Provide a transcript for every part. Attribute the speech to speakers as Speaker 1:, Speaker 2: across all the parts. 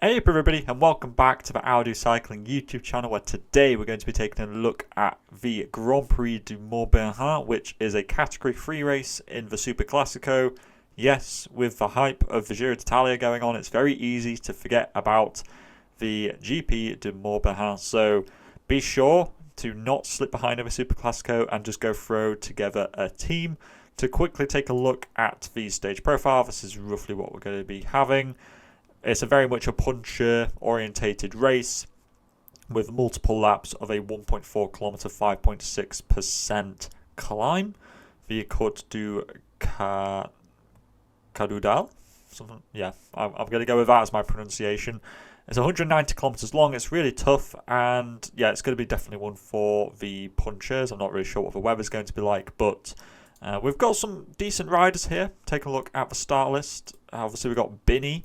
Speaker 1: Hey up everybody, and welcome back to the Audio Cycling YouTube channel, where today we're going to be taking a look at the Grand Prix du Morbihan, which is a category 3 race in the Super Classico. Yes, with the hype of the Giro d'Italia going on, it's very easy to forget about the GP du Morbihan, so be sure to not slip behind in the Super Classico and just go throw together a team to quickly take a look at the stage profile. This is roughly what we're going to be having. It's a very much a puncher orientated race with multiple laps of a 1.4 kilometer 5.6% climb via Côte du Cadoudal. Something, yeah, I'm going to go with that as my pronunciation. It's 190 kilometers long. It's really tough, and yeah, it's going to be definitely one for the punchers. I'm not really sure what the weather's going to be like, but we've got some decent riders here. Take a look at the start list. Obviously, we've got Binny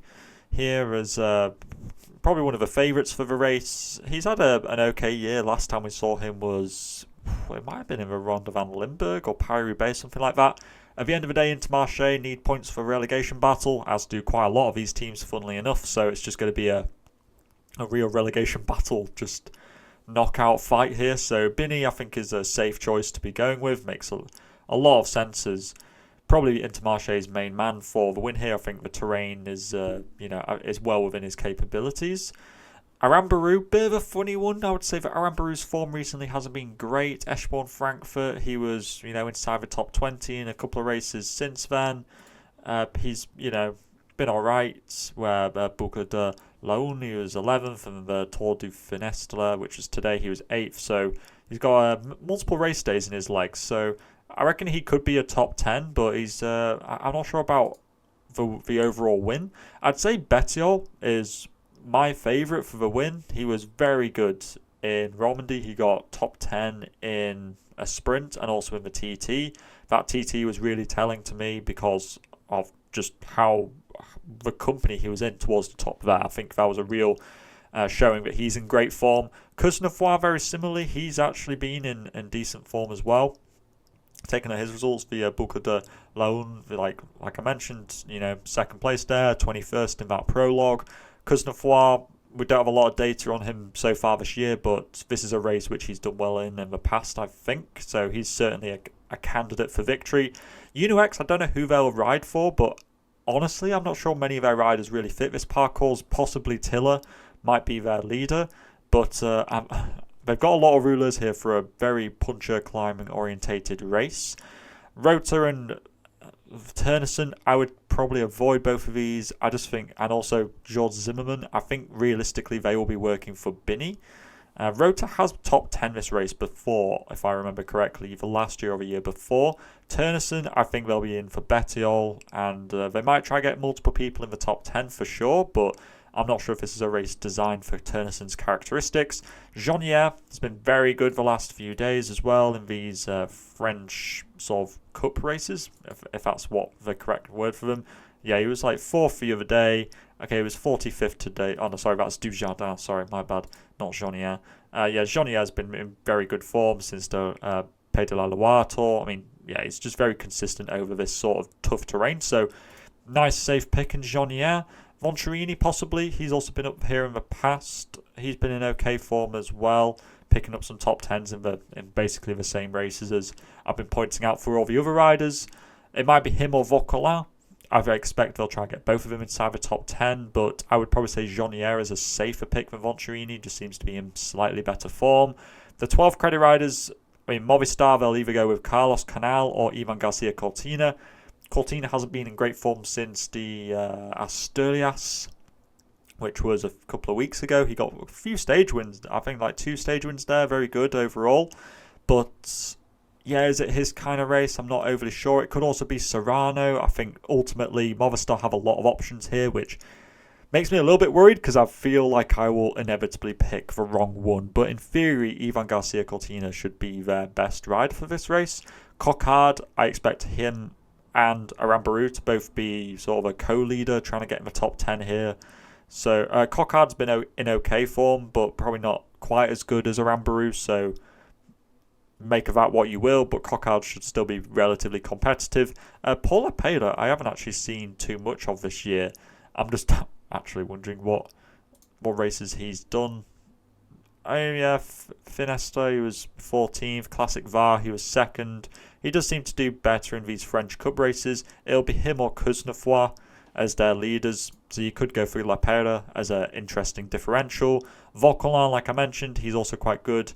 Speaker 1: here as probably one of the favourites for the race. He's had an okay year. Last time we saw him was, it might have been in the Ronde van Limburg or Paris-Roubaix, something like that. At the end of the day, Intermarché need points for relegation battle, as do quite a lot of these teams, funnily enough. So it's just going to be a real relegation battle, just knockout fight here. So Binny, I think, is a safe choice to be going with. Makes a lot of sense as probably Intermarché's main man for the win here. I think the terrain is, is well within his capabilities. Arambarou, bit of a funny one. I would say that Arambarou's form recently hasn't been great. Eschborn Frankfurt, he was, inside the top 20 in a couple of races since then. He's, been alright. Where Boucle de Laon, he was 11th, and the Tour du Finestre, which was today, he was 8th. So he's got multiple race days in his legs. So I reckon he could be a top 10, but he's I'm not sure about the overall win. I'd say Bettiol is my favourite for the win. He was very good in Romandy. He got top 10 in a sprint and also in the TT. That TT was really telling to me because of just how the company he was in towards the top there. I think that was a real showing that he's in great form. Courcheneuf, very similarly, he's actually been in decent form as well. Taking his results via Boucle de Laon, like I mentioned, second place there, 21st in that prologue. Courcheneuf, we don't have a lot of data on him so far this year, but this is a race which he's done well in the past, I think. So he's certainly a candidate for victory. UNOX, I don't know who they'll ride for, but honestly, I'm not sure many of their riders really fit this parcours. Possibly Tiller might be their leader, but they've got a lot of rulers here for a very puncher climbing orientated race. Rota and Ternison, I would probably avoid both of these. I just think, and also George Zimmerman, I think realistically they will be working for Binny. Rota has top 10 this race before, if I remember correctly, either last year or the year before. Ternison, I think they'll be in for Bettiol, and they might try to get multiple people in the top 10 for sure, but I'm not sure if this is a race designed for Ternison's characteristics. Jeanière has been very good the last few days as well in these French sort of cup races, if that's what the correct word for them. Yeah, he was like 4th the other day. Okay, he was 45th today. Oh, no, sorry, that's Dujardin. Sorry, my bad. Not Jeanière. Jeanière has been in very good form since the Pays de la Loire Tour. I mean, yeah, he's just very consistent over this sort of tough terrain. So, nice, safe pick in Jeanière. Venturini, possibly. He's also been up here in the past. He's been in okay form as well, picking up some top 10s in basically the same races as I've been pointing out for all the other riders. It might be him or Vauquelin. I expect they'll try and get both of them inside the top 10, but I would probably say Jeanière is a safer pick than Venturini, just seems to be in slightly better form. The 12 credit riders, Movistar, they'll either go with Carlos Canal or Ivan Garcia Cortina. Cortina hasn't been in great form since the Asturias, which was a couple of weeks ago. He got a few stage wins, I think like 2 stage wins there, very good overall. But yeah, is it his kind of race? I'm not overly sure. It could also be Serrano. I think ultimately Movistar have a lot of options here, which makes me a little bit worried because I feel like I will inevitably pick the wrong one. But in theory, Ivan Garcia Cortina should be their best rider for this race. Coquard, I expect him and Arambarou to both be sort of a co-leader, trying to get in the top 10 here. So Coquard's been in okay form, but probably not quite as good as Arambarou, so make of that what you will, but Coquard should still be relatively competitive. Paula Payler, I haven't actually seen too much of this year. I'm just actually wondering what what races he's done. Oh yeah, Finesta, he was 14th. Classic VAR, he was 2nd. He does seem to do better in these French Cup races. It'll be him or Kuznefroy as their leaders. So you could go for La Pera as an interesting differential. Vauquelin, like I mentioned, he's also quite good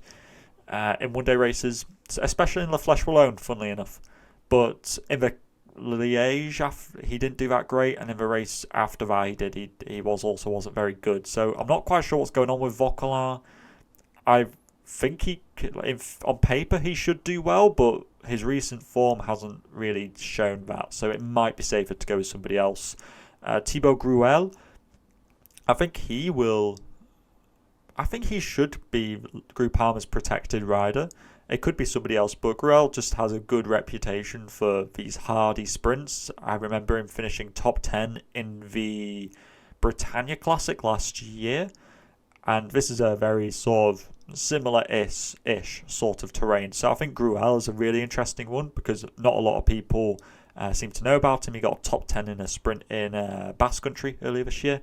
Speaker 1: in one-day races, especially in La Flèche Wallonne, funnily enough. But in the Liège, he didn't do that great, and in the race after that he did. He wasn't very good. So I'm not quite sure what's going on with Vauquelin. I think on paper he should do well, but his recent form hasn't really shown that. So it might be safer to go with somebody else. Thibaut Gruel, I think he should be Groupama's protected rider. It could be somebody else, but Gruel just has a good reputation for these hardy sprints. I remember him finishing top 10 in the Britannia Classic last year. And this is a very sort of similar-ish sort of terrain. So I think Gruel is a really interesting one because not a lot of people seem to know about him. He got top 10 in a sprint in Basque Country earlier this year.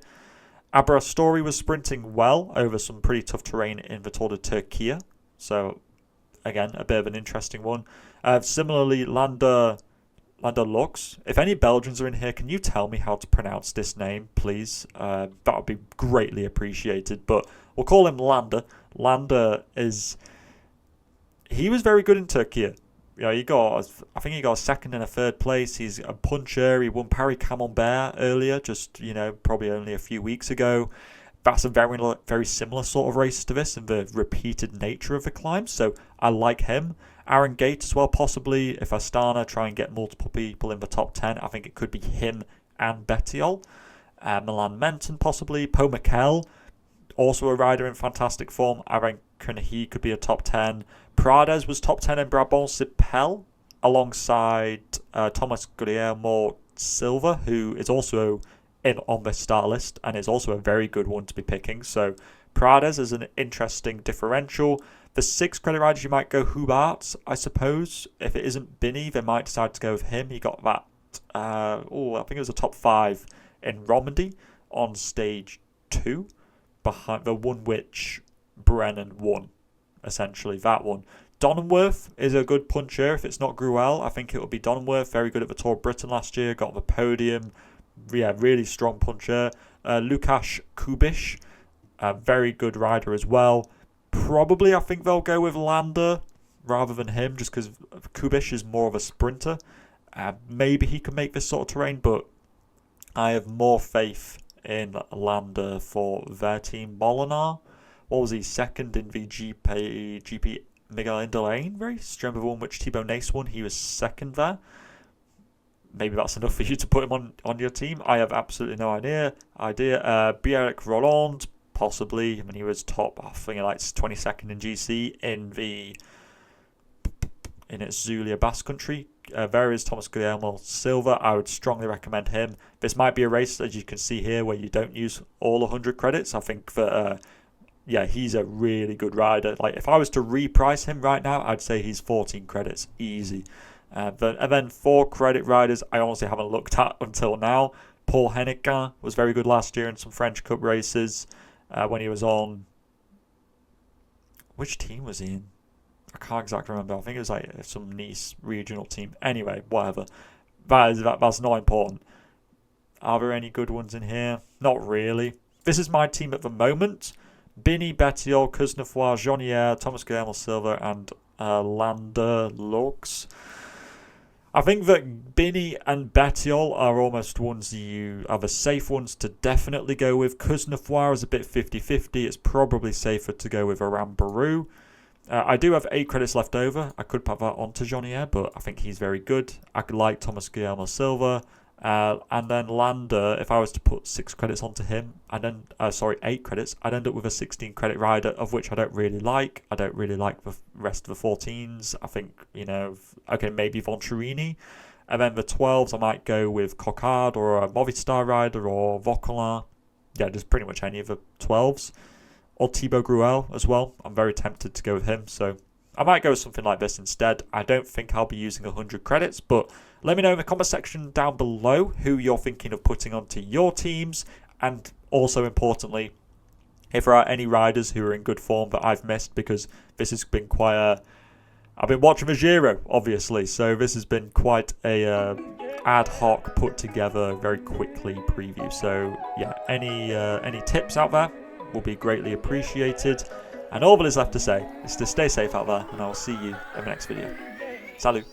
Speaker 1: Abrastori was sprinting well over some pretty tough terrain in the Tour de Turquie. So again, a bit of an interesting one. Similarly, Lander Lux. If any Belgians are in here, can you tell me how to pronounce this name, please? That would be greatly appreciated. But we'll call him Lander. Lander he was very good in Turkey. I think he got a 2nd and a 3rd place. He's a puncher. He won Paris Camembert earlier, just probably only a few weeks ago. That's a very, very similar sort of race to this and the repeated nature of the climb. So I like him. Aaron Gate as well, possibly. If Astana try and get multiple people in the top 10, I think it could be him and Bettiol. Milan Menton, possibly. Paul Mikel, also a rider in fantastic form. I reckon he could be a top 10. Prades was top 10 in Brabant Sipel alongside Thomas Guillermo Silva, who is also on the start list and is also a very good one to be picking. So Prades is an interesting differential. The 6 credit riders, you might go Hubart, I suppose. If it isn't Binny, they might decide to go with him. He got that, I think it was a top 5 in Romandy on stage 2, behind the one which Brennan won, essentially, that one. Donenworth is a good puncher. If it's not Gruel, I think it will be Donenworth. Very good at the Tour of Britain last year, got on the podium. Yeah, really strong puncher. Lukáš Kubiš, a very good rider as well. Probably, I think they'll go with Lander rather than him, just because Kubiš is more of a sprinter. Maybe he can make this sort of terrain, but I have more faith in Lander for their team. Molinar, what was he, 2nd in the GP Miguel Indurain race? Do you remember the one which Thibaut Nace won? He was 2nd there. Maybe that's enough for you to put him on your team. I have absolutely no idea. Beric Roland, possibly. I mean, he was top, I think, like 22nd in GC in its Zulia Basque Country. There is Thomas Guillermo Silva. I would strongly recommend him. This might be a race, as you can see here, where you don't use all 100 credits. I think that, he's a really good rider. Like, if I was to reprice him right now, I'd say he's 14 credits, easy. And then 4 credit riders I honestly haven't looked at until now. Paul Hennigan was very good last year in some French Cup races when he was on... Which team was he in? I can't exactly remember. I think it was like some Nice regional team. Anyway, whatever. That's not important. Are there any good ones in here? Not really. This is my team at the moment. Binny, Bettiol, Kuznefroy, Jonier, Thomas Guillermo Silva and Lander Lux. I think that Binny and Bettiol are almost ones you are the safe ones to definitely go with. Kuznefroy is a bit 50-50. It's probably safer to go with Arambaru. I do have 8 credits left over. I could put that onto Jonier, but I think he's very good. I could like Thomas Guillermo Silva. And then Lander, if I was to put 6 credits onto him, 8 credits, I'd end up with a 16 credit rider, of which I don't really like. I don't really like the rest of the 14s. I think, maybe Venturini. And then the 12s, I might go with Coquard or a Movistar rider or Vauquelin. Yeah, just pretty much any of the 12s. Or Thibaut Gruel as well. I'm very tempted to go with him, so I might go with something like this instead. I don't think I'll be using 100 credits, but let me know in the comment section down below who you're thinking of putting onto your teams. And also importantly, if there are any riders who are in good form that I've missed, because this has been quite a... I've been watching the Giro, obviously, so this has been quite a ad hoc, put together, very quickly preview. So, yeah, any tips out there will be greatly appreciated. And all that is left to say is to stay safe out there, and I'll see you in the next video. Salut!